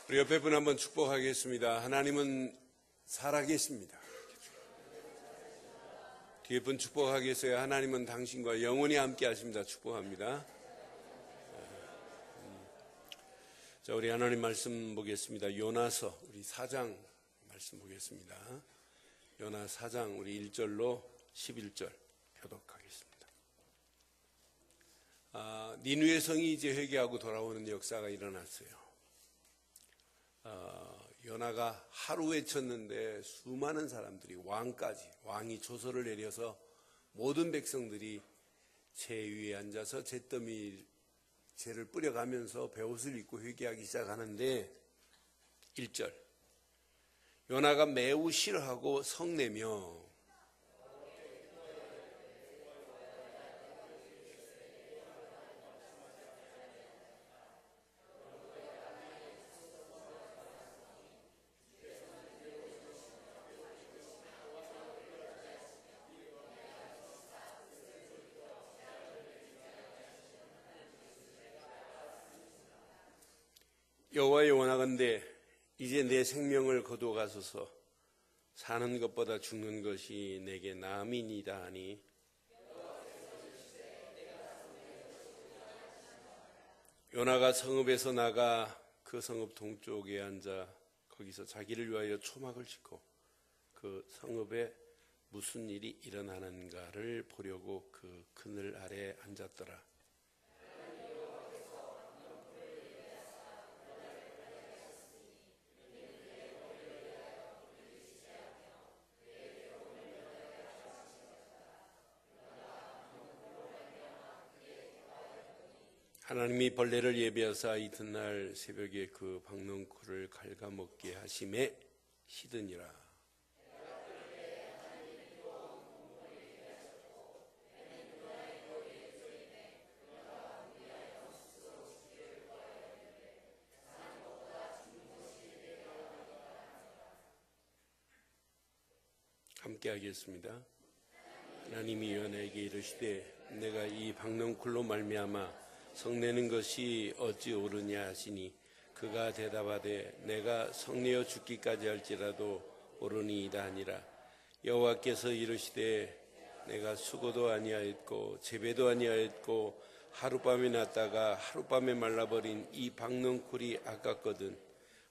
우리 옆에 분 한번 축복하겠습니다. 하나님은 살아계십니다. 뒤에 분 축복하겠어요. 하나님은 당신과 영원히 함께 하십니다. 축복합니다. 자, 우리 하나님 말씀 보겠습니다. 요나서 우리 4장 말씀 보겠습니다. 요나 4장 우리 1절로 11절 교독하겠습니다. 니느웨 성이 이제 회개하고 돌아오는 역사가 일어났어요. 요나가 하루 외쳤는데 수많은 사람들이 왕이 조서를 내려서 모든 백성들이 재 위에 앉아서 잿더미 재를 뿌려가면서 베옷을 입고 회개하기 시작하는데 1절 요나가 매우 싫어하고 성내며 여호와의 원하건대 이제 내 생명을 거두어가소서. 사는 것보다 죽는 것이 내게 나음이니이다 하니 요나가 성읍에서 나가 그 성읍 동쪽에 앉아 거기서 자기를 위하여 초막을 짓고 그 성읍에 무슨 일이 일어나는가를 보려고 그 그늘 아래 앉았더라. 하나님이 벌레를 예비하사 이튿날 새벽에 그 박넝쿨을 갉아먹게 하심에 시드니라. 함께 하겠습니다. 하나님이 요나에게 이르시되 내가 이 박넝쿨로 말미암아 성내는 것이 어찌 옳으냐 하시니 그가 대답하되 내가 성내어 죽기까지 할지라도 옳으니이다 하니라. 여호와께서 이르시되 내가 수고도 아니하였고 재배도 아니하였고 하룻밤에 났다가 하룻밤에 말라버린 이 박넝쿨이 아깝거든.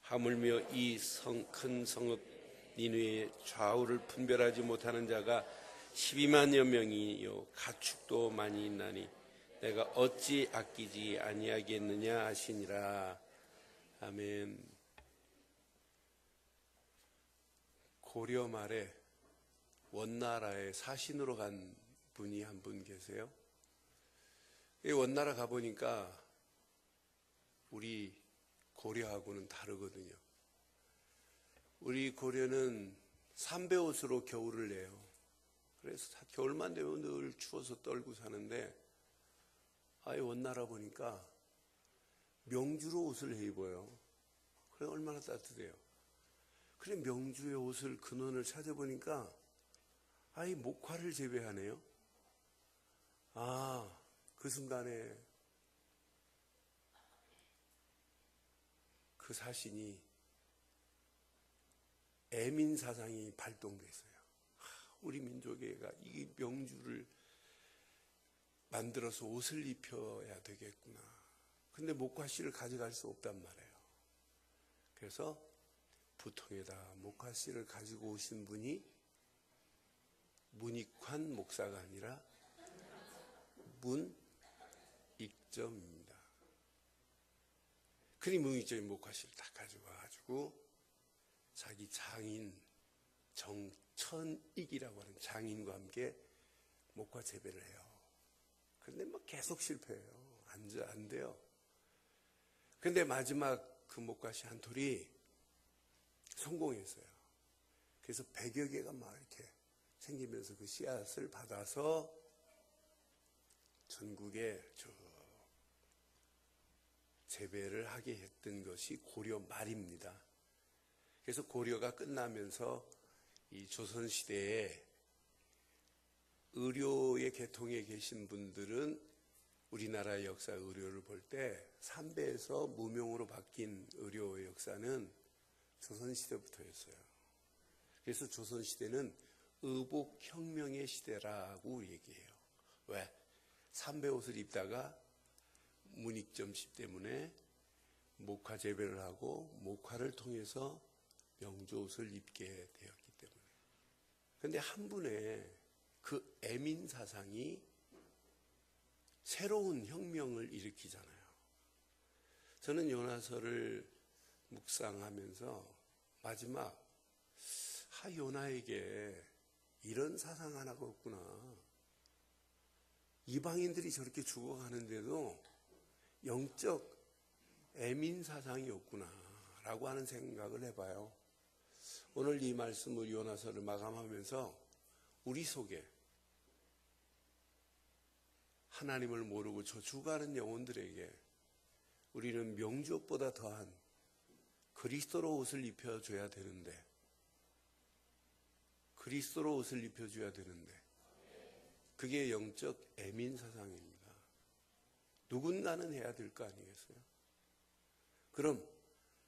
하물며 이 큰 성읍 니느웨의 좌우를 분별하지 못하는 자가 12만여 명이요 가축도 많이 있나니 내가 어찌 아끼지 아니하겠느냐 하시니라. 아멘. 고려 말에 원나라에 사신으로 간 분이 한 분 계세요. 이 원나라 가보니까 우리 고려하고는 다르거든요. 우리 고려는 삼베옷으로 겨울을 내요. 그래서 겨울만 되면 늘 추워서 떨고 사는데 원나라 보니까 명주로 옷을 해 입어요. 그래 얼마나 따뜻해요. 그래 명주의 옷을 근원을 찾아보니까 목화를 재배하네요. 그 순간에 그 사신이 애민 사상이 발동됐어요. 우리 민족애가 이 명주를 만들어서 옷을 입혀야 되겠구나. 근데 목화씨를 가져갈 수 없단 말이에요. 그래서 부통에다 목화씨를 가지고 오신 분이 문익환 목사가 아니라 문익점입니다. 그니 문익점이 목화씨를 딱 가지고 와가지고 자기 장인 정천익이라고 하는 장인과 함께 목화 재배를 해요. 그런데 계속 실패해요. 안 돼요. 근데 마지막 그 목화씨 한 톨이 성공했어요. 그래서 100여 개가 막 이렇게 생기면서 그 씨앗을 받아서 전국에 재배를 하게 했던 것이 고려 말입니다. 그래서 고려가 끝나면서 이 조선시대에 의료의 계통에 계신 분들은 우리나라의 역사 의료를 볼 때 삼배에서 무명으로 바뀐 의료의 역사는 조선시대부터였어요. 그래서 조선시대는 의복혁명의 시대라고 얘기해요. 왜? 삼배 옷을 입다가 문익점시 때문에 목화 재배를 하고 목화를 통해서 명조옷을 입게 되었기 때문에. 그런데 한 분의 그 애민 사상이 새로운 혁명을 일으키잖아요. 저는 요나서를 묵상하면서 마지막 요나에게 이런 사상 하나가 없구나. 이방인들이 저렇게 죽어가는데도 영적 애민 사상이 없구나 라고 하는 생각을 해봐요. 오늘 이 말씀을 요나서를 마감하면서 우리 속에 하나님을 모르고 저주가는 영혼들에게 우리는 명주옷보다 더한 그리스도로 옷을 입혀줘야 되는데, 그리스도로 옷을 입혀줘야 되는데 그게 영적 애민 사상입니다. 누군가는 해야 될 거 아니겠어요? 그럼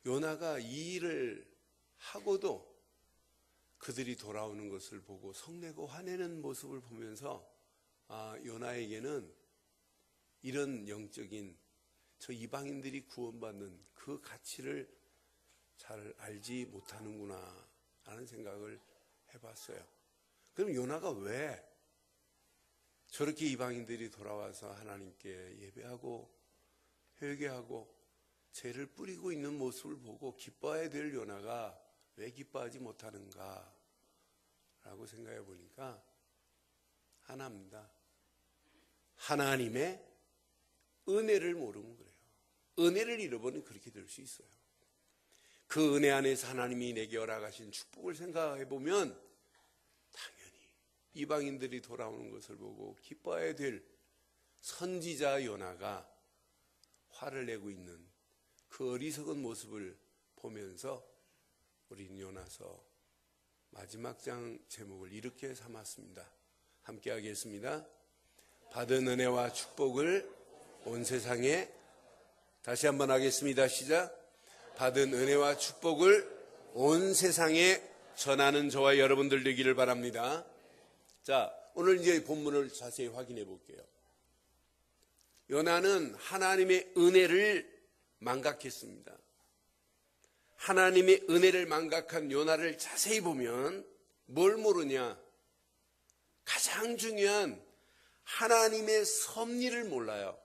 요나가 이 일을 하고도 그들이 돌아오는 것을 보고 성내고 화내는 모습을 보면서 요나에게는 이런 영적인 저 이방인들이 구원받는 그 가치를 잘 알지 못하는구나 라는 생각을 해봤어요. 그럼 요나가 왜 저렇게 이방인들이 돌아와서 하나님께 예배하고 회개하고 죄를 뿌리고 있는 모습을 보고 기뻐해야 될 요나가 왜 기뻐하지 못하는가 라고 생각해 보니까 하나입니다. 하나님의 은혜를 모르면 그래요. 은혜를 잃어버리면 그렇게 될 수 있어요. 그 은혜 안에서 하나님이 내게 허락하신 축복을 생각해 보면 당연히 이방인들이 돌아오는 것을 보고 기뻐해야 될 선지자 요나가 화를 내고 있는 그 어리석은 모습을 보면서 우리는 요나서 마지막 장 제목을 이렇게 삼았습니다. 함께 하겠습니다. 받은 은혜와 축복을 온 세상에, 다시 한번 하겠습니다. 시작. 받은 은혜와 축복을 온 세상에 전하는 저와 여러분들 되기를 바랍니다. 자, 오늘 이제 본문을 자세히 확인해 볼게요. 요나는 하나님의 은혜를 망각했습니다. 하나님의 은혜를 망각한 요나를 자세히 보면 뭘 모르냐? 가장 중요한 하나님의 섭리를 몰라요.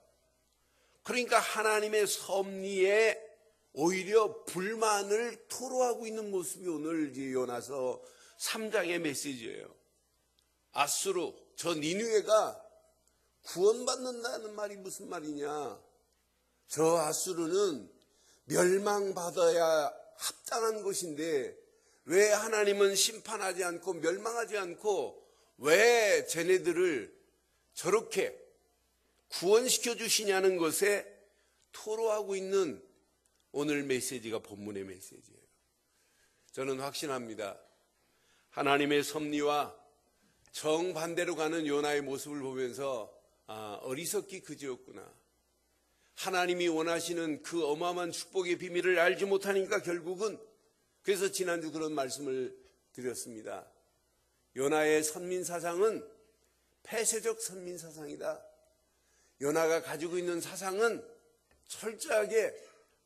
그러니까 하나님의 섭리에 오히려 불만을 토로하고 있는 모습이 오늘 요나서 3장의 메시지예요. 아수르, 저 니느웨가 구원받는다는 말이 무슨 말이냐? 저 아수르는 멸망받아야 합당한 것인데 왜 하나님은 심판하지 않고 멸망하지 않고 왜 쟤네들을 저렇게 구원시켜 주시냐는 것에 토로하고 있는 오늘 메시지가 본문의 메시지예요. 저는 확신합니다. 하나님의 섭리와 정반대로 가는 요나의 모습을 보면서 어리석기 그지였구나. 하나님이 원하시는 그 어마어마한 축복의 비밀을 알지 못하니까 결국은, 그래서 지난주 그런 말씀을 드렸습니다. 요나의 선민사상은 폐쇄적 선민사상이다. 요나가 가지고 있는 사상은 철저하게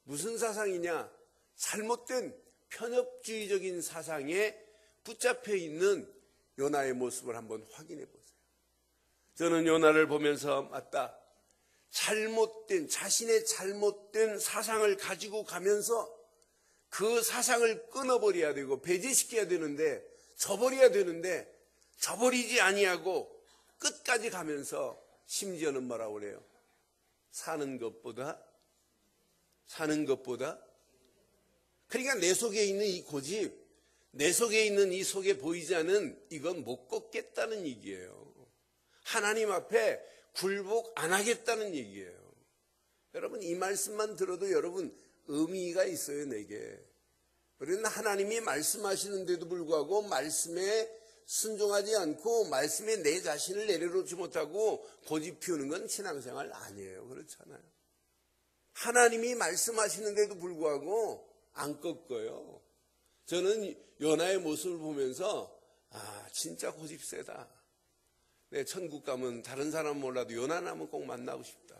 무슨 사상이냐? 잘못된 편협주의적인 사상에 붙잡혀 있는 요나의 모습을 한번 확인해 보세요. 저는 요나를 보면서 맞다. 자신의 잘못된 사상을 가지고 가면서 그 사상을 끊어버려야 되고 배제시켜야 되는데, 저버려야 되는데 저버리지 아니하고 끝까지 가면서 심지어는 뭐라고 그래요? 사는 것보다 그러니까 내 속에 있는 이 고집, 내 속에 있는 이 속에 보이지 않는 이건 못 걷겠다는 얘기예요. 하나님 앞에 굴복 안 하겠다는 얘기예요. 여러분, 이 말씀만 들어도 여러분 의미가 있어요. 내게. 우리는 하나님이 말씀하시는데도 불구하고 말씀에 순종하지 않고 말씀에 내 자신을 내려놓지 못하고 고집 피우는 건 신앙생활 아니에요. 그렇잖아요. 하나님이 말씀하시는데도 불구하고 안 꺾어요. 저는 요나의 모습을 보면서 진짜 고집 세다. 내 천국 가면 다른 사람 몰라도 요나는 한번 꼭 만나고 싶다.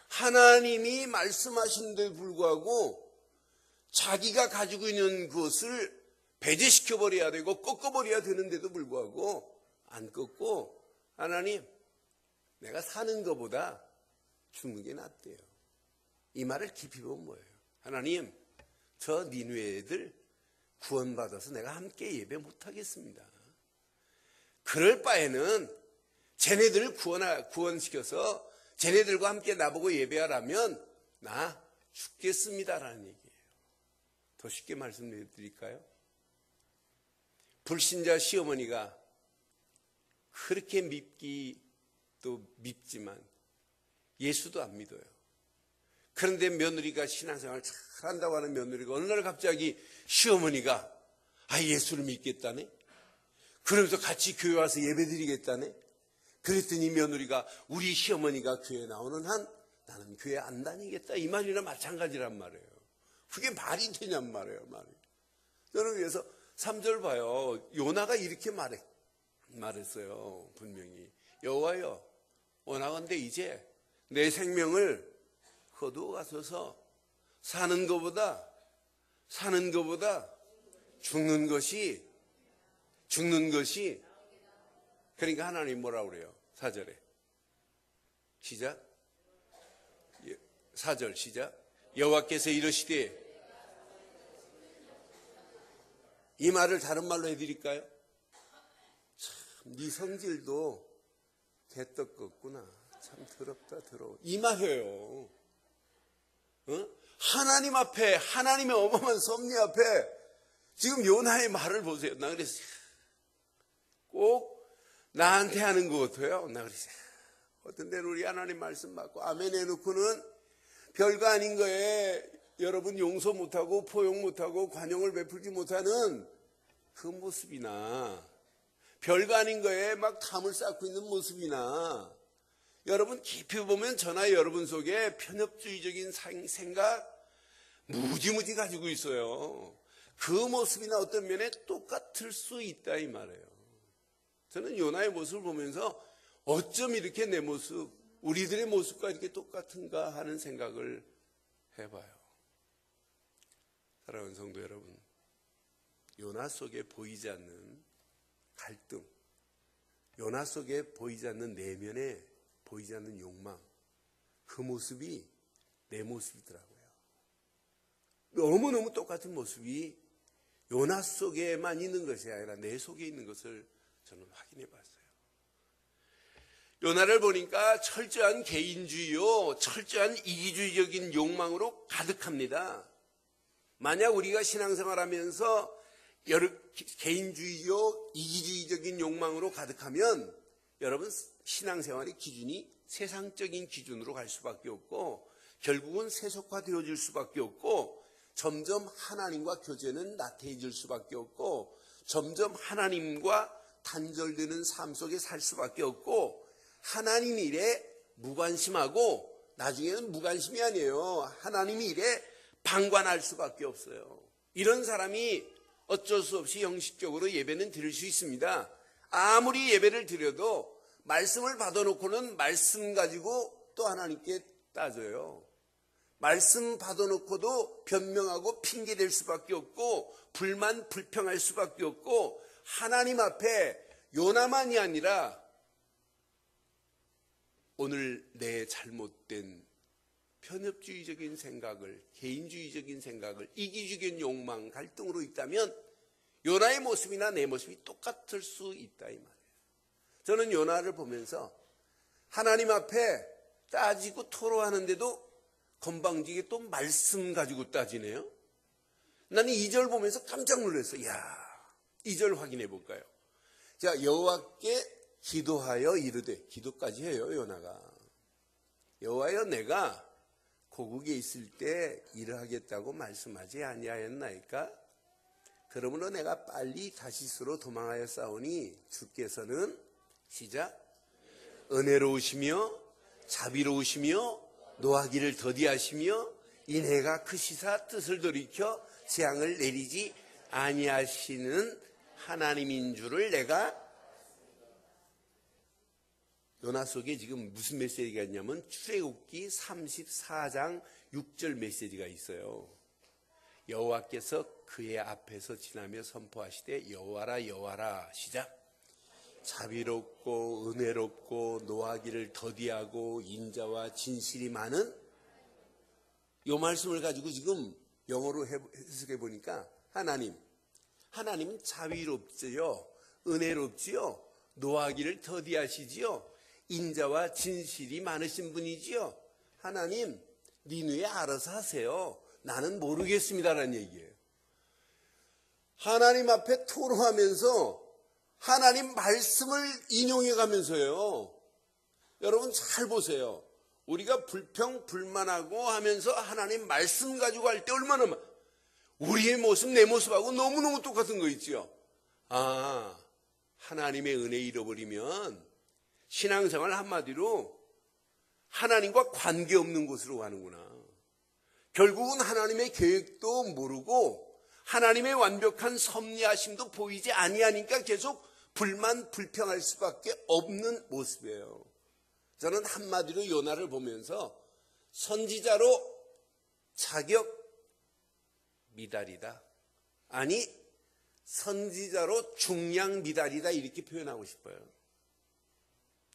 하나님이 말씀하시는데도 불구하고 자기가 가지고 있는 것을 배제시켜버려야 되고 꺾어버려야 되는데도 불구하고 안 꺾고 하나님, 내가 사는 것보다 죽는 게 낫대요. 이 말을 깊이 보면 뭐예요? 하나님, 저 니느웨 애들 구원받아서 내가 함께 예배 못하겠습니다. 그럴 바에는 쟤네들을 구원시켜서 쟤네들과 함께 나보고 예배하라면 나 죽겠습니다라는 얘기예요. 더 쉽게 말씀드릴까요? 불신자 시어머니가 그렇게 밉기도 밉지만 예수도 안 믿어요. 그런데 며느리가 신앙생활을 잘한다고 하는 며느리가 어느 날 갑자기 시어머니가 예수를 믿겠다네? 그러면서 같이 교회 와서 예배드리겠다네? 그랬더니 며느리가 우리 시어머니가 교회 나오는 한 나는 교회 안 다니겠다. 이 말이나 마찬가지란 말이에요. 그게 말이 되냔 말이에요. 저는 그래서 3절 봐요. 요나가 이렇게 말했어요. 분명히. 여호와여, 원하건대 이제 내 생명을 거두어 가소서. 사는 것보다 죽는 것이 그러니까 하나님 뭐라고 그래요? 4절에 시작. 4절 시작. 여호와께서 이르시되, 이 말을 다른 말로 해드릴까요? 참, 네 성질도 개떡 같구나. 참 더럽다 더러워. 이 말이에요. 하나님 앞에, 하나님의 어마어마한 섭리 앞에 지금 요나의 말을 보세요. 나 그랬어요. 꼭 나한테 하는 것 같아요. 나 그랬어요. 어떤 때는 우리 하나님 말씀 받고 아멘 해놓고는 별거 아닌 거에 여러분 용서 못하고 포용 못하고 관용을 베풀지 못하는 그 모습이나 별거 아닌 거에 막 담을 쌓고 있는 모습이나 여러분 깊이 보면 저나 여러분 속에 편협주의적인 생각 무지무지 가지고 있어요. 그 모습이나 어떤 면에 똑같을 수 있다 이 말이에요. 저는 요나의 모습을 보면서 어쩜 이렇게 내 모습, 우리들의 모습과 이렇게 똑같은가 하는 생각을 해봐요. 사랑하는 성도 여러분, 요나 속에 보이지 않는 갈등, 요나 속에 보이지 않는 내면에 보이지 않는 욕망, 그 모습이 내 모습이더라고요. 너무너무 똑같은 모습이 요나 속에만 있는 것이 아니라 내 속에 있는 것을 저는 확인해 봤어요. 요나를 보니까 철저한 개인주의요, 철저한 이기주의적인 욕망으로 가득합니다. 만약 우리가 신앙생활하면서 개인주의요, 이기주의적인 욕망으로 가득하면 여러분 신앙생활의 기준이 세상적인 기준으로 갈 수밖에 없고 결국은 세속화되어질 수밖에 없고 점점 하나님과 교제는 나태해질 수밖에 없고 점점 하나님과 단절되는 삶 속에 살 수밖에 없고 하나님 일에 무관심하고 나중에는 무관심이 아니에요. 하나님 일에 방관할 수밖에 없어요. 이런 사람이 어쩔 수 없이 형식적으로 예배는 드릴 수 있습니다. 아무리 예배를 드려도 말씀을 받아놓고는 말씀 가지고 또 하나님께 따져요. 말씀 받아놓고도 변명하고 핑계댈 수밖에 없고 불평할 수밖에 없고 하나님 앞에 요나만이 아니라 오늘 내 잘못된 편협주의적인 생각을, 개인주의적인 생각을, 이기주의적인 욕망, 갈등으로 있다면 요나의 모습이나 내 모습이 똑같을 수 있다 이 말이에요. 저는 요나를 보면서 하나님 앞에 따지고 토로하는데도 건방지게 또 말씀 가지고 따지네요. 나는 2절 보면서 깜짝 놀랐어요. 이야, 2절 확인해 볼까요? 자, 여호와께 기도하여 이르되, 기도까지 해요 요나가. 여호와여, 내가 고국에 있을 때 일을 하겠다고 말씀하지 아니하였나이까? 그러므로 내가 빨리 다시스로 도망하여 싸우니 주께서는 시작 은혜로우시며 자비로우시며 노하기를 더디하시며 인애가 크시사 뜻을 돌이켜 재앙을 내리지 아니하시는 하나님인 줄을 내가. 요나 속에 지금 무슨 메시지가 있냐면 출애굽기 34장 6절 메시지가 있어요. 여호와께서 그의 앞에서 지나며 선포하시되 여호와라 여호와라 시작 자비롭고 은혜롭고 노하기를 더디하고 인자와 진실이 많은. 이 말씀을 가지고 지금 영어로 해석해 보니까 하나님은 자비롭지요, 은혜롭지요, 노하기를 더디하시지요, 인자와 진실이 많으신 분이지요. 하나님 니누에 알아서 하세요. 나는 모르겠습니다라는 얘기예요. 하나님 앞에 토로하면서 하나님 말씀을 인용해 가면서요. 여러분 잘 보세요. 우리가 불평불만하고 하면서 하나님 말씀 가지고 할 때 얼마나 우리의 모습 내 모습하고 너무너무 똑같은 거 있죠. 하나님의 은혜 잃어버리면 신앙생활 한마디로 하나님과 관계없는 곳으로 가는구나. 결국은 하나님의 계획도 모르고 하나님의 완벽한 섭리하심도 보이지 아니하니까 계속 불평할 수밖에 없는 모습이에요. 저는 한마디로 요나를 보면서 선지자로 자격 미달이다. 아니 선지자로 중량 미달이다 이렇게 표현하고 싶어요.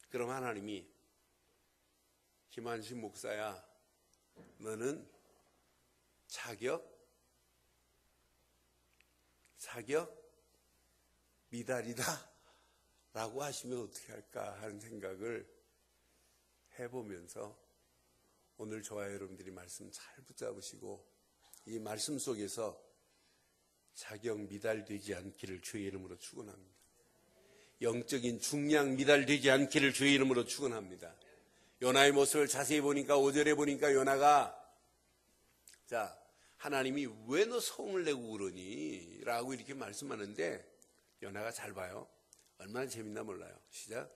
그럼 하나님이 김한신 목사야 너는 자격 미달이다 라고 하시면 어떻게 할까 하는 생각을 해보면서 오늘 저와 여러분들이 말씀 잘 붙잡으시고 이 말씀 속에서 자격 미달되지 않기를 주의 이름으로 축원합니다. 영적인 중량 미달되지 않기를 주의 이름으로 축원합니다. 요나의 모습을 자세히 보니까 5절에 보니까 요나가 자 하나님이 왜 너 성을 내고 그러니? 라고 이렇게 말씀하는데 요나가 잘 봐요. 얼마나 재밌나 몰라요. 시작.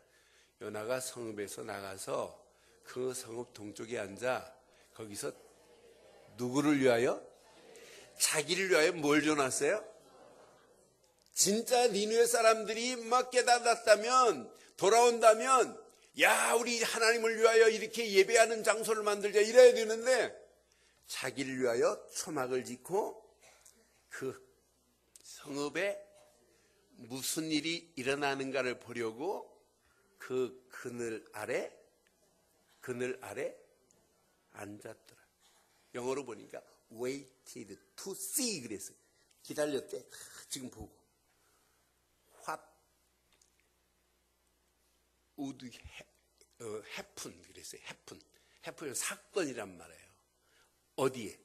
요나가 성읍에서 나가서 그 성읍 동쪽에 앉아 거기서 누구를 위하여? 자기를 위하여 뭘 줘놨어요? 진짜 니느웨 사람들이 막 깨닫았다면 돌아온다면 야 우리 하나님을 위하여 이렇게 예배하는 장소를 만들자 이래야 되는데 자기를 위하여 초막을 짓고 그 성읍에 무슨 일이 일어나는가를 보려고 그 그늘 아래 앉았더라. 영어로 보니까 waited to see 그랬어요. 기다렸대. 지금 보고 what would happen 그랬어요. happen은 사건이란 말이에요. 어디에?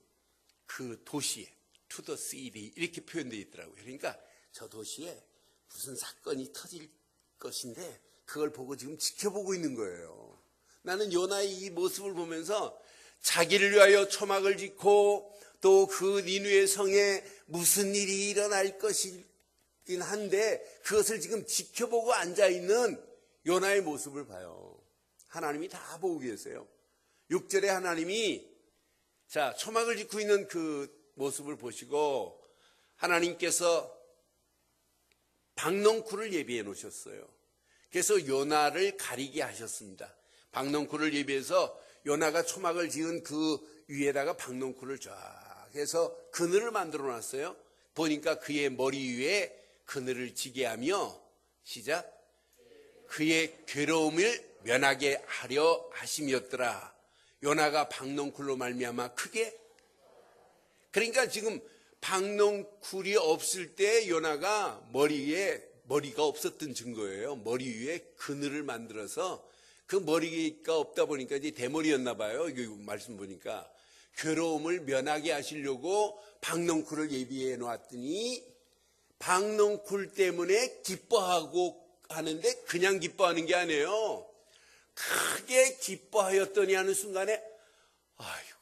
그 도시에 to the city 이렇게 표현되어 있더라고요. 그러니까 저 도시에 무슨 사건이 터질 것인데 그걸 보고 지금 지켜보고 있는 거예요. 나는 요나의 이 모습을 보면서 자기를 위하여 초막을 짓고 또 그 니느웨 성에 무슨 일이 일어날 것이긴 한데 그것을 지금 지켜보고 앉아있는 요나의 모습을 봐요. 하나님이 다 보고 계세요. 6절에 하나님이 자 초막을 짓고 있는 그 모습을 보시고 하나님께서 박넝쿨을 예비해 놓으셨어요. 그래서 요나를 가리게 하셨습니다. 박넝쿨을 예비해서 요나가 초막을 지은 그 위에다가 박넝쿨을 쫙 해서 그늘을 만들어 놨어요. 보니까 그의 머리 위에 그늘을 지게 하며 시작 그의 괴로움을 면하게 하려 하심이었더라. 요나가 박넝쿨로 말미암아 크게 그러니까 지금 박넝쿨이 없을 때 요나가 머리가 없었던 증거예요. 머리 위에 그늘을 만들어서 그 머리가 없다 보니까 이제 대머리였나 봐요. 이거 말씀 보니까 괴로움을 면하게 하시려고 박넝쿨을 예비해 놓았더니 박넝쿨 때문에 기뻐하고 하는데 그냥 기뻐하는 게 아니에요. 크게 기뻐하였더니 하는 순간에 아이고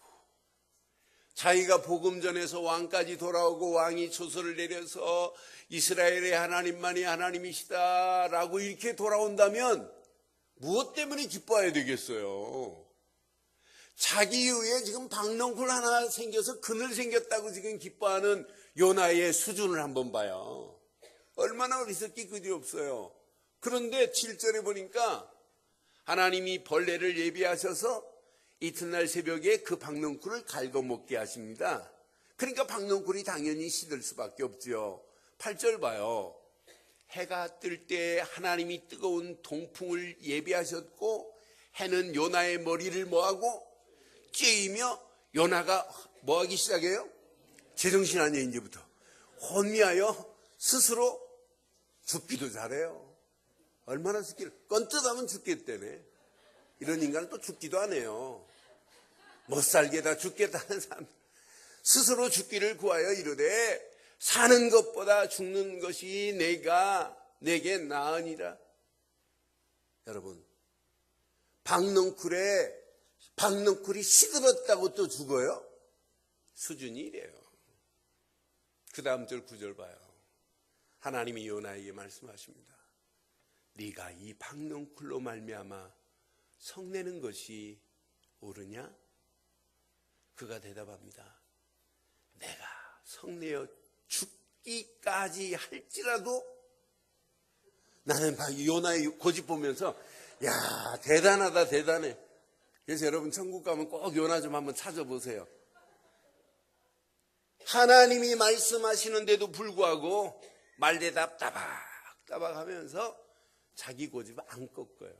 자기가 복음 전에서 왕까지 돌아오고 왕이 조서를 내려서 이스라엘의 하나님만이 하나님이시다라고 이렇게 돌아온다면 무엇 때문에 기뻐해야 되겠어요? 자기 이후에 지금 박넝쿨 하나 생겨서 그늘 생겼다고 지금 기뻐하는 요나의 수준을 한번 봐요. 얼마나 어리석기 그지없어요. 그런데 7절에 보니까 하나님이 벌레를 예비하셔서 이튿날 새벽에 그 박넝쿨을 갉아먹게 하십니다. 그러니까 박넝쿨이 당연히 시들 수밖에 없죠. 8절 봐요. 해가 뜰 때 하나님이 뜨거운 동풍을 예비하셨고 해는 요나의 머리를 뭐하고 쬐이며 요나가 뭐하기 시작해요? 제정신 아니에요. 이제부터 혼미하여 스스로 죽기도 잘해요. 얼마나 죽기를 껌뜯하면 죽겠다네. 이런 인간은 또 죽기도 안 해요. 못 살게다 죽겠다는 사람 스스로 죽기를 구하여 이르되 사는 것보다 죽는 것이 내게 나으니라. 여러분, 박넝쿨이 시들었다고 또 죽어요? 수준이 이래요. 그 다음 절 9절 봐요. 하나님이 요나에게 말씀하십니다. 네가 이 박넝쿨로 말미암아 성내는 것이 옳으냐? 그가 대답합니다. 내가 성내어 죽기까지 할지라도 나는 요나의 고집 보면서 야 대단하다 대단해. 그래서 여러분 천국 가면 꼭 요나 좀 한번 찾아보세요. 하나님이 말씀하시는데도 불구하고 말대답 따박따박 하면서 자기 고집 안 꺾어요.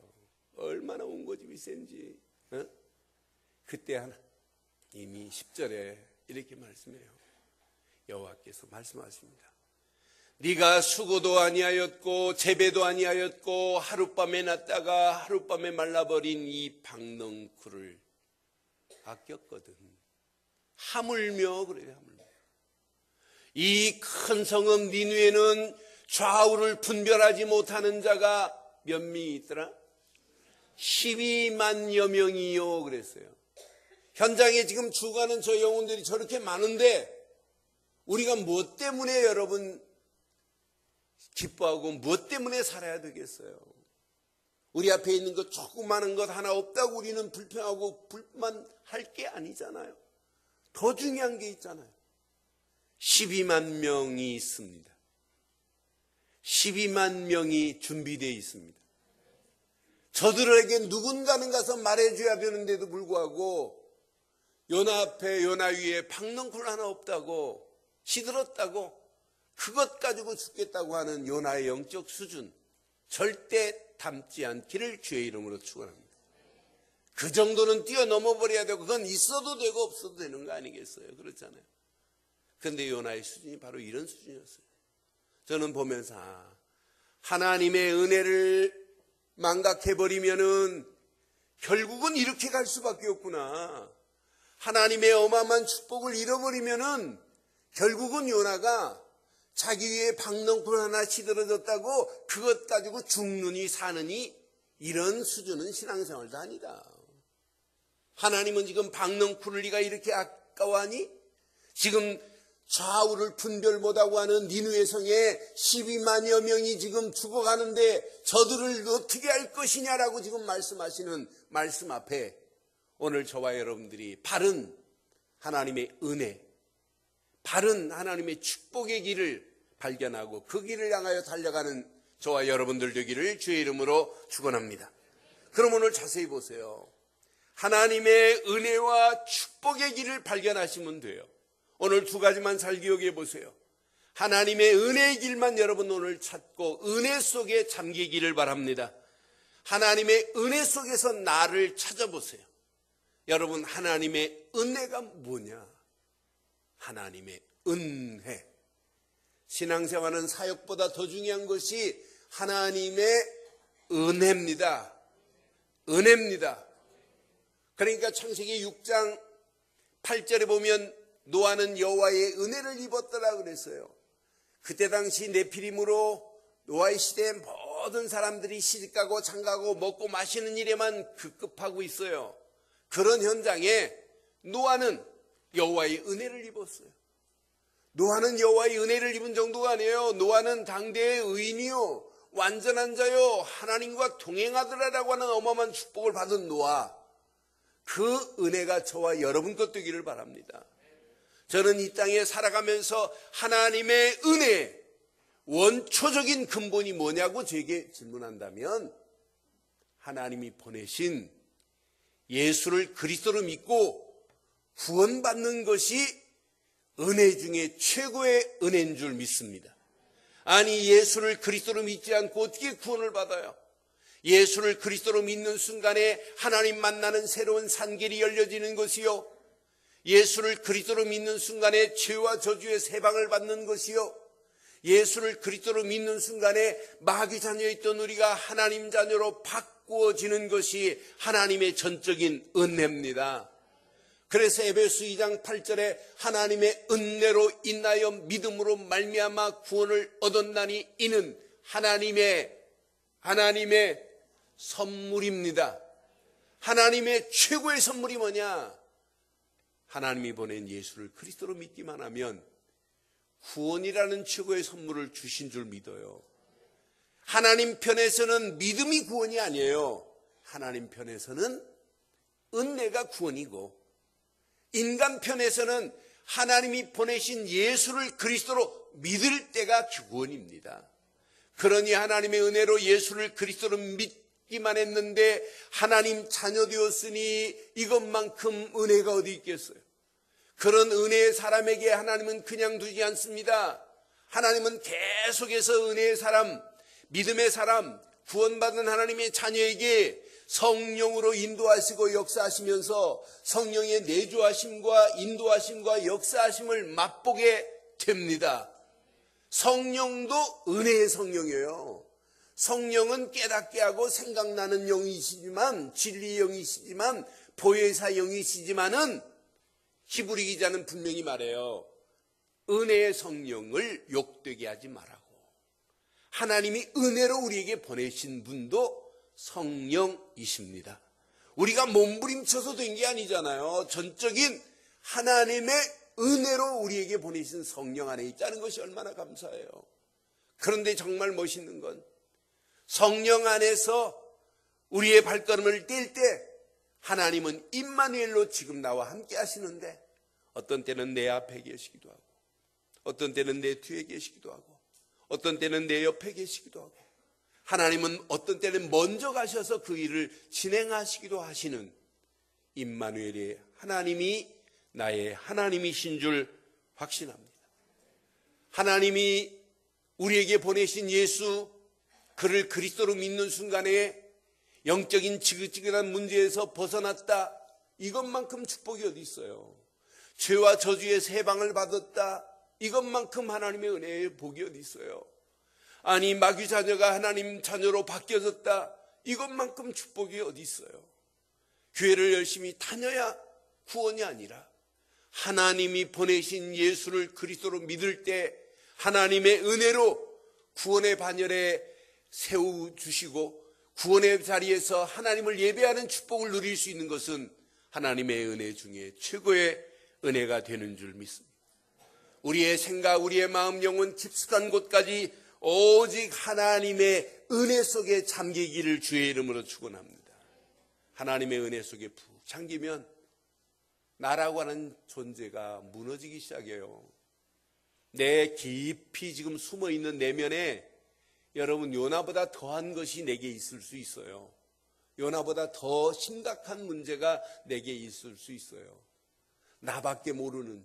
얼마나 온 고집이 센지. 어? 그때 이미 10절에 이렇게 말씀해요. 여호와께서 말씀하십니다. 네가 수고도 아니하였고 재배도 아니하였고 하룻밤에 났다가 하룻밤에 말라버린 이 박넝쿨을 아꼈거든. 하물며 그래요. 하물며. 이 큰 성읍 니느웨는 좌우를 분별하지 못하는 자가 몇 명이 있더라? 12만여 명이요 그랬어요. 현장에 지금 죽어가는 저 영혼들이 저렇게 많은데 우리가 무엇 때문에 여러분 기뻐하고 무엇 때문에 살아야 되겠어요? 우리 앞에 있는 것 조그마한 것 하나 없다고 우리는 불평하고 불만할 게 아니잖아요. 더 중요한 게 있잖아요. 12만 명이 있습니다. 12만 명이 준비되어 있습니다. 저들에게 누군가는 가서 말해줘야 되는데도 불구하고 요나 앞에 요나 위에 박넝쿨 하나 없다고 시들었다고 그것 가지고 죽겠다고 하는 요나의 영적 수준 절대 담지 않기를 주의 이름으로 축원합니다. 그 정도는 뛰어넘어 버려야 되고 그건 있어도 되고 없어도 되는 거 아니겠어요? 그렇잖아요. 그런데 요나의 수준이 바로 이런 수준이었어요. 저는 보면서 하나님의 은혜를 망각해버리면은 결국은 이렇게 갈 수밖에 없구나. 하나님의 어마어마한 축복을 잃어버리면은 결국은 요나가 자기 위에 박넝쿨 하나 시들어졌다고 그것 가지고 죽느니 사느니 이런 수준은 신앙생활도 아니다. 하나님은 지금 박넝쿨을 네가 이렇게 아까워하니? 지금 좌우를 분별 못하고 하는 니느웨 성에 12만여 명이 지금 죽어가는데 저들을 어떻게 할 것이냐라고 지금 말씀하시는 말씀 앞에 오늘 저와 여러분들이 바른 하나님의 은혜, 바른 하나님의 축복의 길을 발견하고 그 길을 향하여 달려가는 저와 여러분들 되기를 주의 이름으로 축원합니다. 그럼 오늘 자세히 보세요. 하나님의 은혜와 축복의 길을 발견하시면 돼요. 오늘 두 가지만 잘 기억해 보세요. 하나님의 은혜의 길만 여러분 오늘 찾고 은혜 속에 잠기기를 바랍니다. 하나님의 은혜 속에서 나를 찾아보세요. 여러분 하나님의 은혜가 뭐냐? 하나님의 은혜. 신앙생활은 사역보다 더 중요한 것이 하나님의 은혜입니다. 은혜입니다. 그러니까 창세기 6장 8절에 보면 노아는 여호와의 은혜를 입었더라 그랬어요. 그때 당시 네피림으로 노아의 시대에 모든 사람들이 시집가고 장가고 먹고 마시는 일에만 급급하고 있어요. 그런 현장에 노아는 여호와의 은혜를 입었어요. 노아는 여호와의 은혜를 입은 정도가 아니에요. 노아는 당대의 의인이요, 완전한 자요, 하나님과 동행하더라라고 하는 어마어마한 축복을 받은 노아, 그 은혜가 저와 여러분 것 되기를 바랍니다. 저는 이 땅에 살아가면서 하나님의 은혜 원초적인 근본이 뭐냐고 제게 질문한다면, 하나님이 보내신 예수를 그리스도로 믿고 구원받는 것이 은혜 중에 최고의 은혜인 줄 믿습니다. 아니, 예수를 그리스도로 믿지 않고 어떻게 구원을 받아요? 예수를 그리스도로 믿는 순간에 하나님 만나는 새로운 산길이 열려지는 것이요, 예수를 그리스도로 믿는 순간에 죄와 저주의 세방을 받는 것이요, 예수를 그리스도로 믿는 순간에 마귀 자녀였던 우리가 하나님 자녀로 바꾸어지는 것이 하나님의 전적인 은혜입니다. 그래서 에베소 2장 8절에 하나님의 은혜로 인하여 믿음으로 말미암아 구원을 얻었나니 이는 하나님의 선물입니다. 하나님의 최고의 선물이 뭐냐? 하나님이 보낸 예수를 그리스도로 믿기만 하면 구원이라는 최고의 선물을 주신 줄 믿어요. 하나님 편에서는 믿음이 구원이 아니에요. 하나님 편에서는 은혜가 구원이고, 인간 편에서는 하나님이 보내신 예수를 그리스도로 믿을 때가 구원입니다. 그러니 하나님의 은혜로 예수를 그리스도로 믿기만 했는데 하나님 자녀 되었으니 이것만큼 은혜가 어디 있겠어요? 그런 은혜의 사람에게 하나님은 그냥 두지 않습니다. 하나님은 계속해서 은혜의 사람, 믿음의 사람, 구원받은 하나님의 자녀에게 성령으로 인도하시고 역사하시면서 성령의 내주하심과 인도하심과 역사하심을 맛보게 됩니다. 성령도 은혜의 성령이에요. 성령은 깨닫게 하고 생각나는 영이시지만, 진리의 영이시지만, 보혜사 영이시지만은 히브리 기자는 분명히 말해요. 은혜의 성령을 욕되게 하지 말라고. 하나님이 은혜로 우리에게 보내신 분도 성령이십니다. 우리가 몸부림쳐서 된 게 아니잖아요. 전적인 하나님의 은혜로 우리에게 보내신 성령 안에 있다는 것이 얼마나 감사해요. 그런데 정말 멋있는 건 성령 안에서 우리의 발걸음을 뗄 때 하나님은 임마누엘로 지금 나와 함께 하시는데, 어떤 때는 내 앞에 계시기도 하고, 어떤 때는 내 뒤에 계시기도 하고, 어떤 때는 내 옆에 계시기도 하고, 하나님은 어떤 때는 먼저 가셔서 그 일을 진행하시기도 하시는 임마누엘의 하나님이 나의 하나님이신 줄 확신합니다. 하나님이 우리에게 보내신 예수, 그를 그리스도로 믿는 순간에 영적인 지긋지긋한 문제에서 벗어났다, 이것만큼 축복이 어디 있어요? 죄와 저주의 세방을 받았다, 이것만큼 하나님의 은혜의 복이 어디 있어요? 아니, 마귀 자녀가 하나님 자녀로 바뀌어졌다, 이것만큼 축복이 어디 있어요? 교회를 열심히 다녀야 구원이 아니라 하나님이 보내신 예수를 그리스도로 믿을 때 하나님의 은혜로 구원의 반열에 세워주시고 구원의 자리에서 하나님을 예배하는 축복을 누릴 수 있는 것은 하나님의 은혜 중에 최고의 은혜가 되는 줄 믿습니다. 우리의 생각, 우리의 마음, 영혼 깊숙한 곳까지 오직 하나님의 은혜 속에 잠기기를 주의 이름으로 축원합니다. 하나님의 은혜 속에 푹 잠기면 나라고 하는 존재가 무너지기 시작해요. 내 깊이 지금 숨어있는 내면에 여러분, 요나보다 더한 것이 내게 있을 수 있어요. 요나보다 더 심각한 문제가 내게 있을 수 있어요. 나밖에 모르는,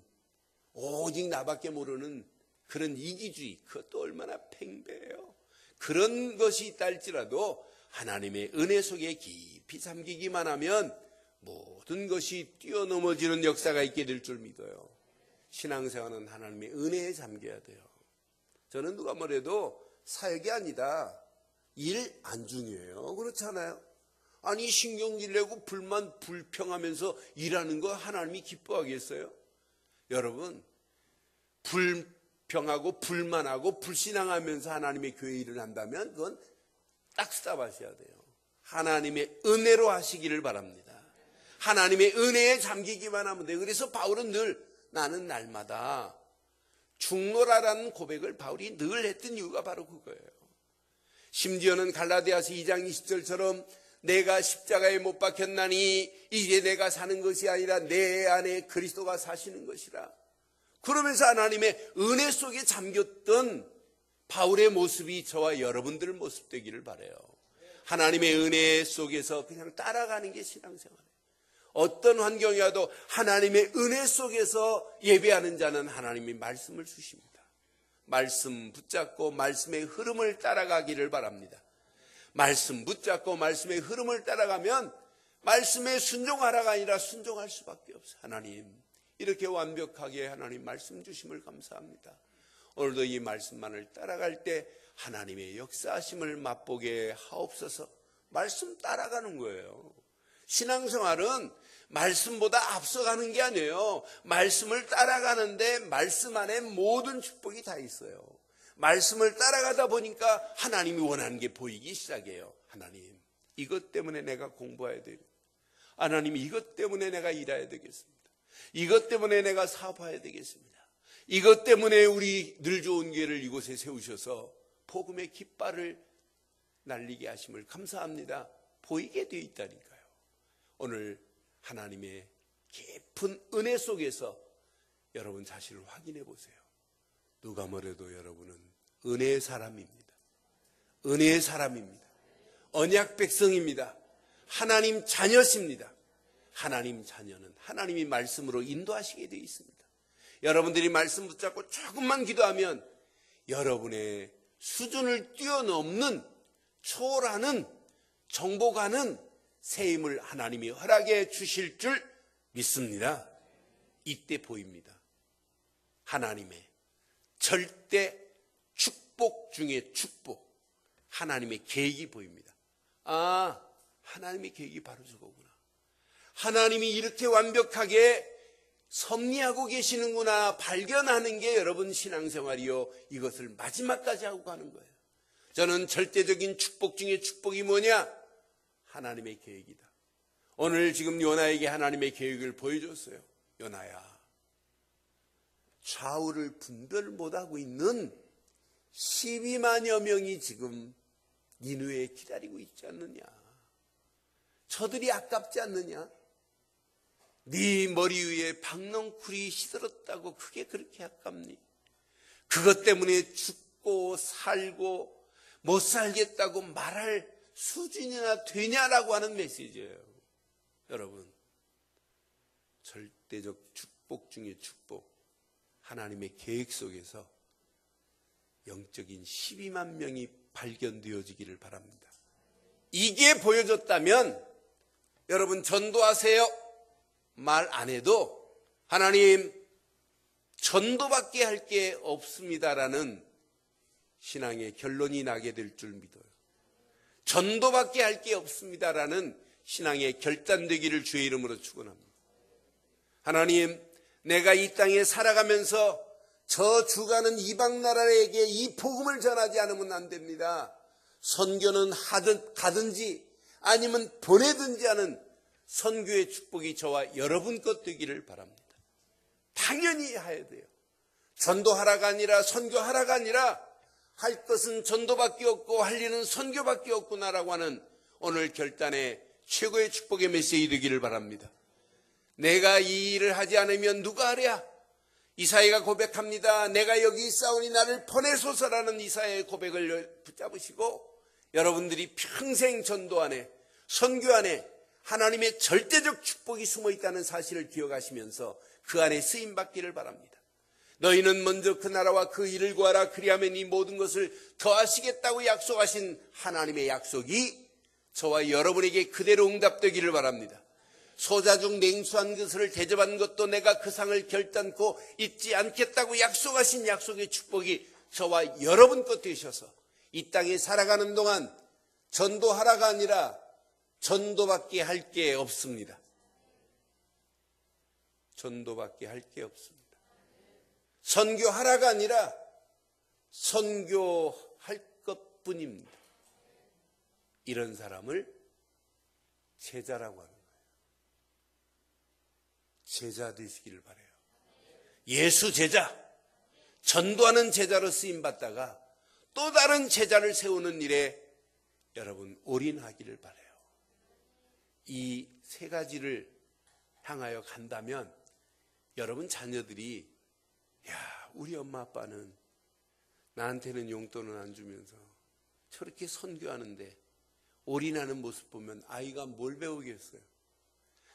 오직 나밖에 모르는 그런 이기주의, 그것도 얼마나 팽배해요. 그런 것이 있다 할지라도 하나님의 은혜 속에 깊이 잠기기만 하면 모든 것이 뛰어넘어지는 역사가 있게 될 줄 믿어요. 신앙생활은 하나님의 은혜에 잠겨야 돼요. 저는 누가 뭐래도 사역이 아니다, 일 안 중요해요. 그렇지 않아요? 아니, 신경질 내고 불만 불평하면서 일하는 거 하나님이 기뻐하겠어요? 여러분, 불평하고 불만하고 불신앙하면서 하나님의 교회 일을 한다면 그건 딱 스탑하셔야 돼요. 하나님의 은혜로 하시기를 바랍니다. 하나님의 은혜에 잠기기만 하면 돼요. 그래서 바울은 늘 나는 날마다 죽노라라는 고백을 바울이 늘 했던 이유가 바로 그거예요. 심지어는 갈라디아서 2장 20절처럼 내가 십자가에 못 박혔나니 이제 내가 사는 것이 아니라 내 안에 그리스도가 사시는 것이라. 그러면서 하나님의 은혜 속에 잠겼던 바울의 모습이 저와 여러분들 모습 되기를 바라요. 하나님의 은혜 속에서 그냥 따라가는 게 신앙생활이에요. 어떤 환경이 와도 하나님의 은혜 속에서 예배하는 자는 하나님이 말씀을 주십니다. 말씀 붙잡고 말씀의 흐름을 따라가기를 바랍니다. 말씀 붙잡고 말씀의 흐름을 따라가면 말씀에 순종하라가 아니라 순종할 수밖에 없어요. 하나님, 이렇게 완벽하게 하나님 말씀 주심을 감사합니다. 오늘도 이 말씀만을 따라갈 때 하나님의 역사하심을 맛보게 하옵소서. 말씀 따라가는 거예요. 신앙생활은 말씀보다 앞서가는 게 아니에요. 말씀을 따라가는데 말씀 안에 모든 축복이 다 있어요. 말씀을 따라가다 보니까 하나님이 원하는 게 보이기 시작해요. 하나님, 이것 때문에 내가 공부해야 돼요. 하나님, 이것 때문에 내가 일해야 되겠습니다. 이것 때문에 내가 사업해야 되겠습니다. 이것 때문에 우리 늘 좋은 교회를 이곳에 세우셔서 복음의 깃발을 날리게 하심을 감사합니다. 보이게 되어 있다니까요. 오늘 하나님의 깊은 은혜 속에서 여러분 자신을 확인해 보세요. 누가 뭐래도 여러분은 은혜의 사람입니다. 은혜의 사람입니다. 언약 백성입니다. 하나님 자녀십니다. 하나님 자녀는 하나님이 말씀으로 인도하시게 되어 있습니다. 여러분들이 말씀 붙잡고 조금만 기도하면 여러분의 수준을 뛰어넘는 초월하는 정복하는 새 힘을 하나님이 허락해 주실 줄 믿습니다. 이때 보입니다. 하나님의 절대 축복 중에 축복, 하나님의 계획이 보입니다. 아, 하나님의 계획이 바로 저거구나. 하나님이 이렇게 완벽하게 섭리하고 계시는구나 발견하는 게 여러분 신앙생활이요. 이것을 마지막까지 하고 가는 거예요. 저는 절대적인 축복 중에 축복이 뭐냐? 하나님의 계획이다. 오늘 지금 요나에게 하나님의 계획을 보여줬어요. 요나야, 좌우를 분별 못하고 있는 12만여 명이 지금 니느웨에 기다리고 있지 않느냐? 저들이 아깝지 않느냐? 네 머리 위에 박넝쿨이 시들었다고 그게 그렇게 아깝니? 그것 때문에 죽고 살고 못 살겠다고 말할 수준이나 되냐라고 하는 메시지예요. 여러분, 절대적 축복 중에 축복, 하나님의 계획 속에서 영적인 12만 명이 발견되어지기를 바랍니다. 이게 보여졌다면 여러분 전도하세요 말 안 해도 하나님 전도밖에 할 게 없습니다라는 신앙의 결론이 나게 될 줄 믿어요. 전도밖에 할 게 없습니다라는 신앙의 결단되기를 주의 이름으로 축원합니다. 하나님, 내가 이 땅에 살아가면서 저 주가는 이방 나라에게 이 복음을 전하지 않으면 안 됩니다. 선교는 하든 가든지 아니면 보내든지 하는 선교의 축복이 저와 여러분 것 되기를 바랍니다. 당연히 해야 돼요. 전도하라가 아니라 선교하라가 아니라 할 것은 전도밖에 없고 할 일은 선교밖에 없구나라고 하는 오늘 결단의 최고의 축복의 메시지 되기를 바랍니다. 내가 이 일을 하지 않으면 누가 하랴? 이사야가 고백합니다. 내가 여기 있사오니 나를 보내소서라는 이사야의 고백을 붙잡으시고 여러분들이 평생 전도 안에 선교 안에 하나님의 절대적 축복이 숨어 있다는 사실을 기억하시면서 그 안에 쓰임받기를 바랍니다. 너희는 먼저 그 나라와 그 일을 구하라. 그리하면 이 모든 것을 더하시겠다고 약속하신 하나님의 약속이 저와 여러분에게 그대로 응답되기를 바랍니다. 소자 중 냉수한 것을 대접한 것도 내가 그 상을 결단코 잊지 않겠다고 약속하신 약속의 축복이 저와 여러분 것 되셔서 이 땅에 살아가는 동안 전도하라가 아니라 전도밖에 할 게 없습니다. 전도밖에 할 게 없습니다. 선교하라가 아니라 선교할 것뿐입니다. 이런 사람을 제자라고 하는 거예요. 제자 되시기를 바라요. 예수 제자, 전도하는 제자로 쓰임받다가 또 다른 제자를 세우는 일에 여러분 올인하기를 바라요. 이 세 가지를 향하여 간다면 여러분 자녀들이 야, 우리 엄마 아빠는 나한테는 용돈은 안 주면서 저렇게 선교하는데 올인하는 모습 보면 아이가 뭘 배우겠어요?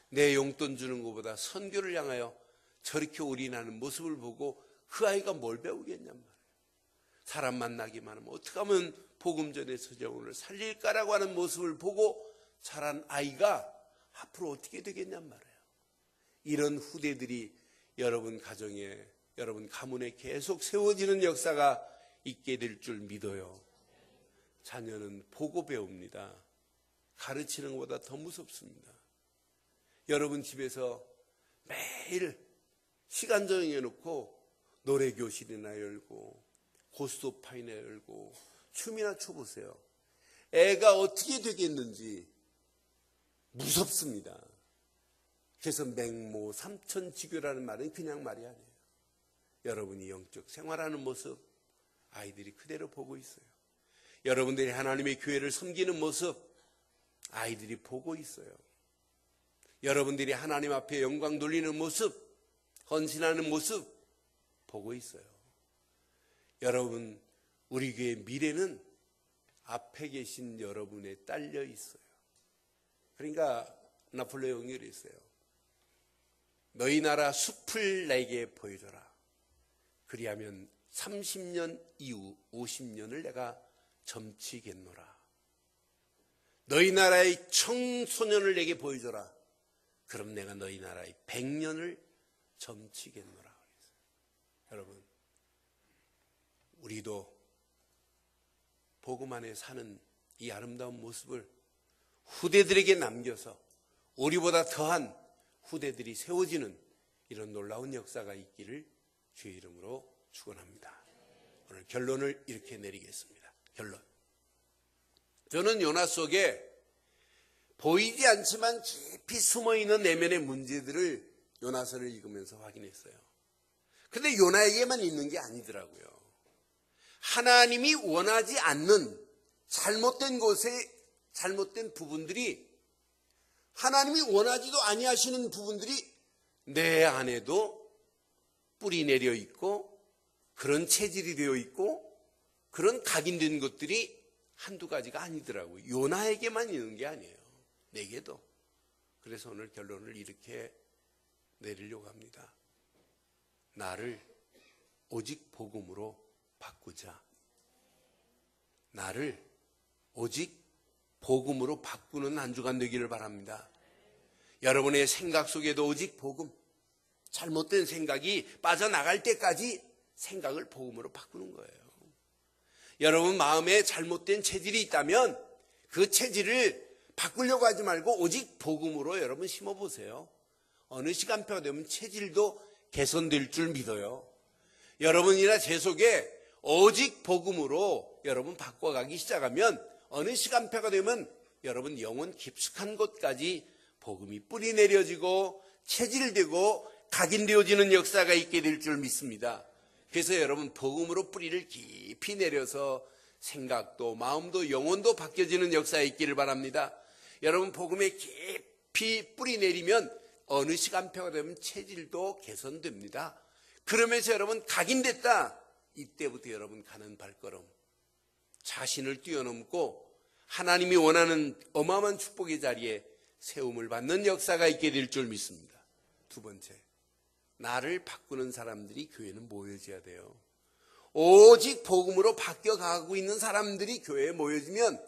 내 용돈 주는 것보다 선교를 향하여 저렇게 올인하는 모습을 보고 그 아이가 뭘 배우겠냔 말이에요. 사람 만나기만 하면 어떻게 하면 복음 전해서 영혼을 살릴까라고 하는 모습을 보고 자란 아이가 앞으로 어떻게 되겠냔 말이에요. 이런 후대들이 여러분 가정에, 여러분 가문에 계속 세워지는 역사가 있게 될 줄 믿어요. 자녀는 보고 배웁니다. 가르치는 것보다 더 무섭습니다. 여러분 집에서 매일 시간 정해놓고 노래교실이나 열고 고스톱파이나 열고 춤이나 춰보세요. 애가 어떻게 되겠는지 무섭습니다. 그래서 맹모 삼천지교라는 말은 그냥 말이 아니에요. 여러분이 영적 생활하는 모습 아이들이 그대로 보고 있어요. 여러분들이 하나님의 교회를 섬기는 모습 아이들이 보고 있어요. 여러분들이 하나님 앞에 영광 돌리는 모습, 헌신하는 모습 보고 있어요. 여러분, 우리 교회의 미래는 앞에 계신 여러분에 딸려 있어요. 그러니까 나폴레옹이 그랬어요. 너희 나라 숲을 내게 보여줘라. 그리하면 30년 이후 50년을 내가 점치겠노라. 너희 나라의 청소년을 내게 보여줘라. 그럼 내가 너희 나라의 100년을 점치겠노라. 여러분, 우리도 복음 안에 사는 이 아름다운 모습을 후대들에게 남겨서 우리보다 더한 후대들이 세워지는 이런 놀라운 역사가 있기를 주의 이름으로 축원합니다. 오늘 결론을 이렇게 내리겠습니다. 결론. 저는 요나 속에 보이지 않지만 깊이 숨어있는 내면의 문제들을 요나서를 읽으면서 확인했어요. 근데 요나에게만 있는 게 아니더라고요. 하나님이 원하지 않는 잘못된 곳에 잘못된 부분들이, 하나님이 원하지도 아니하시는 부분들이 내 안에도 뿌리 내려 있고 그런 체질이 되어 있고 그런 각인된 것들이 한두 가지가 아니더라고요. 요나에게만 있는 게 아니에요. 내게도. 그래서 오늘 결론을 이렇게 내리려고 합니다. 나를 오직 복음으로 바꾸자. 나를 오직 복음으로 바꾸는 한 주간 되기를 바랍니다. 여러분의 생각 속에도 오직 복음, 잘못된 생각이 빠져나갈 때까지 생각을 복음으로 바꾸는 거예요. 여러분 마음에 잘못된 체질이 있다면 그 체질을 바꾸려고 하지 말고 오직 복음으로 여러분 심어보세요. 어느 시간표가 되면 체질도 개선될 줄 믿어요. 여러분이나 제 속에 오직 복음으로 여러분 바꿔가기 시작하면 어느 시간표가 되면 여러분 영혼 깊숙한 곳까지 복음이 뿌리 내려지고 체질되고 각인되어지는 역사가 있게 될 줄 믿습니다. 그래서 여러분 복음으로 뿌리를 깊이 내려서 생각도 마음도 영혼도 바뀌어지는 역사가 있기를 바랍니다. 여러분 복음에 깊이 뿌리 내리면 어느 시간표가 되면 체질도 개선됩니다. 그러면서 여러분 각인됐다. 이때부터 여러분 가는 발걸음, 자신을 뛰어넘고 하나님이 원하는 어마어마한 축복의 자리에 세움을 받는 역사가 있게 될 줄 믿습니다. 두 번째, 나를 바꾸는 사람들이 교회는 모여져야 돼요. 오직 복음으로 바뀌어가고 있는 사람들이 교회에 모여지면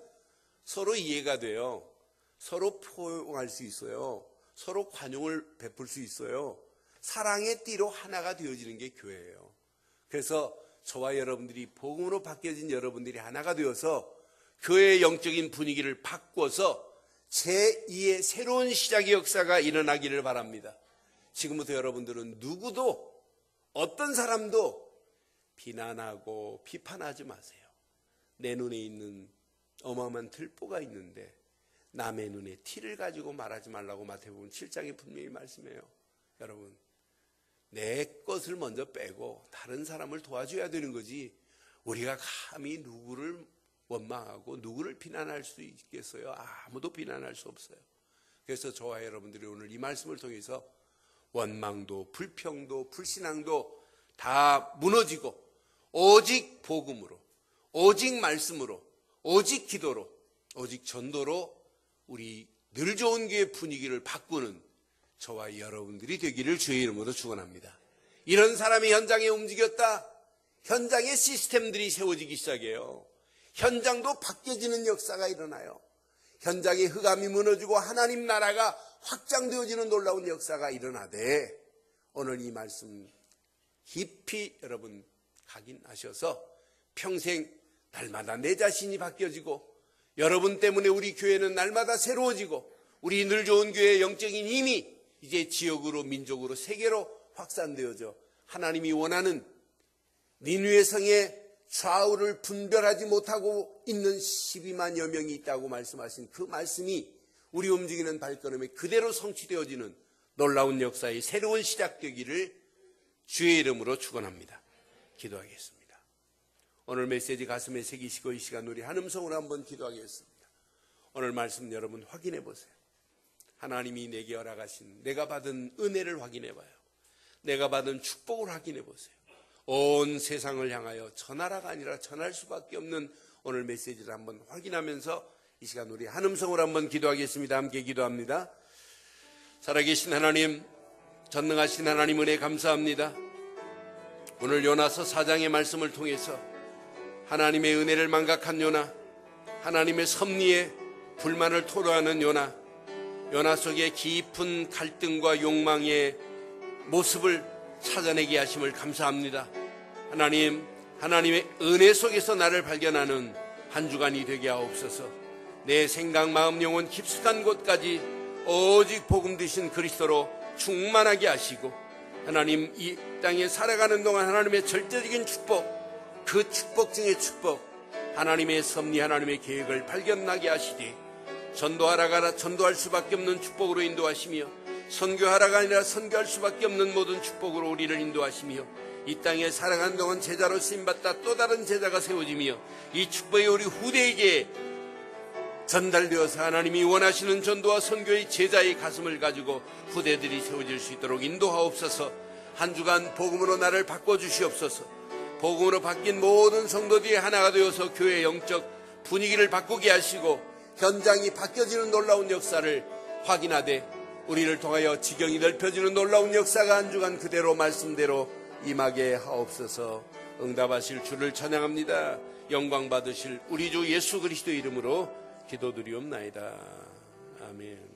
서로 이해가 돼요. 서로 포용할 수 있어요. 서로 관용을 베풀 수 있어요. 사랑의 띠로 하나가 되어지는 게 교회예요. 그래서 저와 여러분들이 복음으로 바뀌어진 여러분들이 하나가 되어서 교회의 영적인 분위기를 바꿔서 제2의 새로운 시작의 역사가 일어나기를 바랍니다. 지금부터 여러분들은 누구도 어떤 사람도 비난하고 비판하지 마세요. 내 눈에 있는 어마어마한 들보가 있는데 남의 눈에 티를 가지고 말하지 말라고 마태복음 7장에 분명히 말씀해요. 여러분, 내 것을 먼저 빼고 다른 사람을 도와줘야 되는 거지, 우리가 감히 누구를 원망하고 누구를 비난할 수 있겠어요? 아무도 비난할 수 없어요. 그래서 저와 여러분들이 오늘 이 말씀을 통해서 원망도 불평도 불신앙도 다 무너지고 오직 복음으로, 오직 말씀으로, 오직 기도로, 오직 전도로 우리 늘 좋은 교회 분위기를 바꾸는 저와 여러분들이 되기를 주의 이름으로 축원합니다. 이런 사람이 현장에 움직였다. 현장의 시스템들이 세워지기 시작해요. 현장도 바뀌어지는 역사가 일어나요. 현장의 흑암이 무너지고 하나님 나라가 확장되어지는 놀라운 역사가 일어나되, 오늘 이 말씀 깊이 여러분 각인하셔서 평생 날마다 내 자신이 바뀌어지고, 여러분 때문에 우리 교회는 날마다 새로워지고, 우리 늘 좋은 교회의 영적인 힘이 이제 지역으로, 민족으로, 세계로 확산되어져 하나님이 원하는 니느웨 성의 좌우를 분별하지 못하고 있는 12만여 명이 있다고 말씀하신 그 말씀이 우리 움직이는 발걸음에 그대로 성취되어지는 놀라운 역사의 새로운 시작되기를 주의 이름으로 축원합니다. 기도하겠습니다. 오늘 메시지 가슴에 새기시고 이 시간 우리 한 음성으로 한번 기도하겠습니다. 오늘 말씀 여러분 확인해 보세요. 하나님이 내게 허락하신 내가 받은 은혜를 확인해 봐요. 내가 받은 축복을 확인해 보세요. 온 세상을 향하여 전하라가 아니라 전할 수밖에 없는 오늘 메시지를 한번 확인하면서 이 시간 우리 한 음성으로 한번 기도하겠습니다. 함께 기도합니다. 살아계신 하나님, 전능하신 하나님 은혜 감사합니다. 오늘 요나서 4장의 말씀을 통해서 하나님의 은혜를 망각한 요나, 하나님의 섭리에 불만을 토로하는 요나, 요나 속에 깊은 갈등과 욕망의 모습을 찾아내게 하심을 감사합니다. 하나님, 하나님의 은혜 속에서 나를 발견하는 한 주간이 되게 하옵소서. 내 생각, 마음, 영혼 깊숙한 곳까지 오직 복음 되신 그리스도로 충만하게 하시고, 하나님 이 땅에 살아가는 동안 하나님의 절대적인 축복, 그 축복 중의 축복, 하나님의 섭리, 하나님의 계획을 발견하게 하시되, 전도하라가 전도할 수밖에 없는 축복으로 인도하시며, 선교하라가 아니라 선교할 수밖에 없는 모든 축복으로 우리를 인도하시며, 이 땅에 살아가는 동안 제자로 쓰임받다 또 다른 제자가 세워지며, 이 축복이 우리 후대에게 전달되어서 하나님이 원하시는 전도와 선교의 제자의 가슴을 가지고 후대들이 세워질 수 있도록 인도하옵소서. 한 주간 복음으로 나를 바꿔주시옵소서. 복음으로 바뀐 모든 성도들이 하나가 되어서 교회의 영적 분위기를 바꾸게 하시고 현장이 바뀌어지는 놀라운 역사를 확인하되 우리를 통하여 지경이 넓혀지는 놀라운 역사가 한 주간 그대로 말씀대로 임하게 하옵소서. 응답하실 주를 찬양합니다. 영광 받으실 우리 주 예수 그리스도 이름으로 기도드리옵나이다. 아멘.